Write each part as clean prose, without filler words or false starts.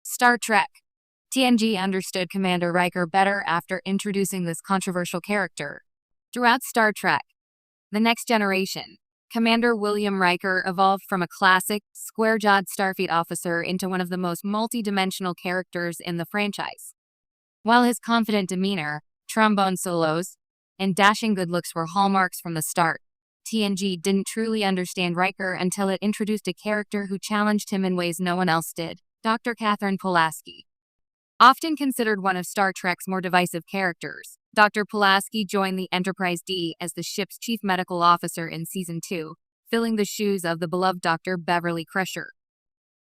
Star Trek. TNG understood Commander Riker better after introducing this controversial character. Throughout Star Trek, The Next Generation, Commander William Riker evolved from a classic, square-jawed Starfleet officer into one of the most multi-dimensional characters in the franchise. While his confident demeanor, trombone solos, and dashing good looks were hallmarks from the start, TNG didn't truly understand Riker until it introduced a character who challenged him in ways no one else did, Dr. Catherine Pulaski. Often considered one of Star Trek's more divisive characters, Dr. Pulaski joined the Enterprise D as the ship's chief medical officer in Season 2, filling the shoes of the beloved Dr. Beverly Crusher.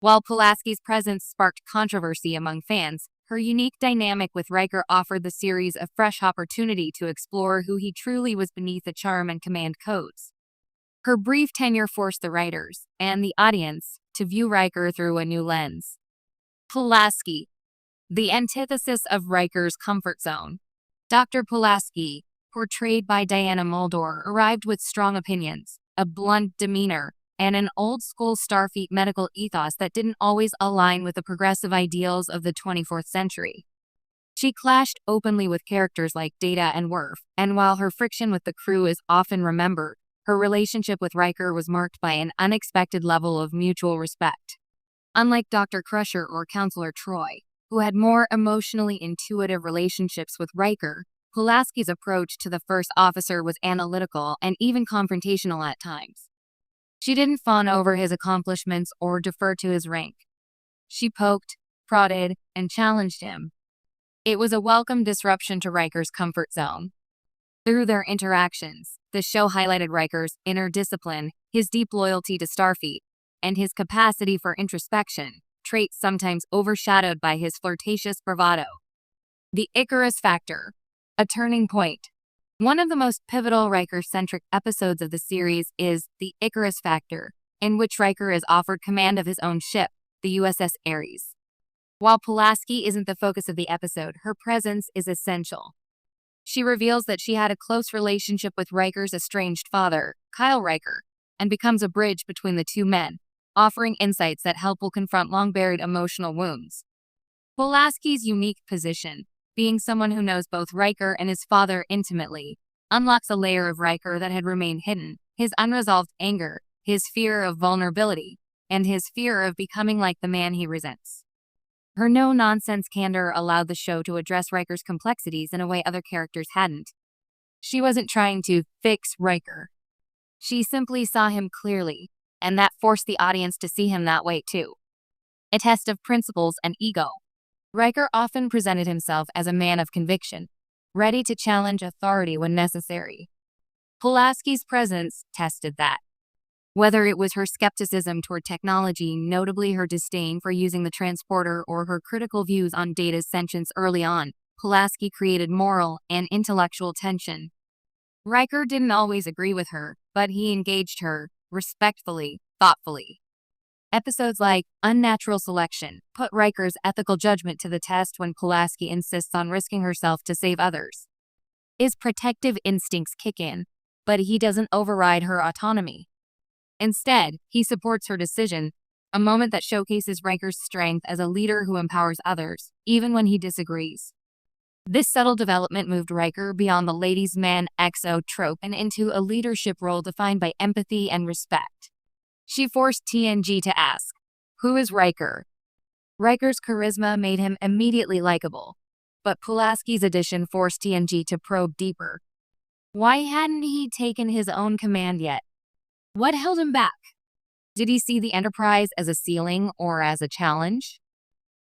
While Pulaski's presence sparked controversy among fans, her unique dynamic with Riker offered the series a fresh opportunity to explore who he truly was beneath the charm and command codes. Her brief tenure forced the writers, and the audience, to view Riker through a new lens. Pulaski, the antithesis of Riker's comfort zone. Dr. Pulaski, portrayed by Diana Muldaur, arrived with strong opinions, a blunt demeanor, and an old-school Starfleet medical ethos that didn't always align with the progressive ideals of the 24th century. She clashed openly with characters like Data and Worf, and while her friction with the crew is often remembered, her relationship with Riker was marked by an unexpected level of mutual respect. Unlike Dr. Crusher or Counselor Troy, who had more emotionally intuitive relationships with Riker, Pulaski's approach to the first officer was analytical and even confrontational at times. She didn't fawn over his accomplishments or defer to his rank. She poked, prodded, and challenged him. It was a welcome disruption to Riker's comfort zone. Through their interactions, the show highlighted Riker's inner discipline, his deep loyalty to Starfleet, and his capacity for introspection, traits sometimes overshadowed by his flirtatious bravado. The Icarus Factor, a turning point. One of the most pivotal Riker-centric episodes of the series is The Icarus Factor, in which Riker is offered command of his own ship, the USS Ares. While Pulaski isn't the focus of the episode, her presence is essential. She reveals that she had a close relationship with Riker's estranged father, Kyle Riker, and becomes a bridge between the two men, offering insights that help will confront long-buried emotional wounds. Pulaski's unique position, being someone who knows both Riker and his father intimately, unlocks a layer of Riker that had remained hidden: his unresolved anger, his fear of vulnerability, and his fear of becoming like the man he resents. Her no-nonsense candor allowed the show to address Riker's complexities in a way other characters hadn't. She wasn't trying to fix Riker. She simply saw him clearly, and that forced the audience to see him that way too. A test of principles and ego. Riker often presented himself as a man of conviction, ready to challenge authority when necessary. Pulaski's presence tested that. Whether it was her skepticism toward technology, notably her disdain for using the transporter, or her critical views on Data's sentience early on, Pulaski created moral and intellectual tension. Riker didn't always agree with her, but he engaged her, respectfully, thoughtfully. Episodes like Unnatural Selection put Riker's ethical judgment to the test when Pulaski insists on risking herself to save others. His protective instincts kick in, but he doesn't override her autonomy. Instead, he supports her decision, a moment that showcases Riker's strength as a leader who empowers others, even when he disagrees. This subtle development moved Riker beyond the ladies' man XO trope and into a leadership role defined by empathy and respect. She forced TNG to ask, "Who is Riker?" Riker's charisma made him immediately likable, but Pulaski's addition forced TNG to probe deeper. Why hadn't he taken his own command yet? What held him back? Did he see the Enterprise as a ceiling or as a challenge?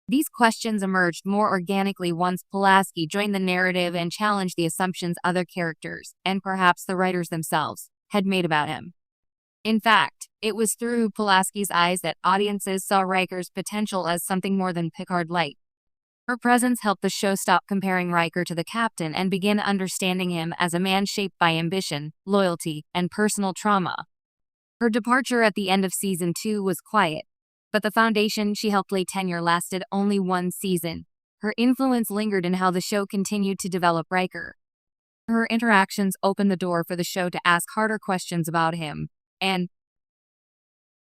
These questions emerged more organically once Pulaski joined the narrative and challenged the assumptions other characters, and perhaps the writers themselves, had made about him. In fact, it was through Pulaski's eyes that audiences saw Riker's potential as something more than Picard light. Her presence helped the show stop comparing Riker to the captain and begin understanding him as a man shaped by ambition, loyalty, and personal trauma. Her departure at the end of Season 2 was quiet, but the foundation she helped lay tenure lasted only one season. Her influence lingered in how the show continued to develop Riker. Her interactions opened the door for the show to ask harder questions about him, and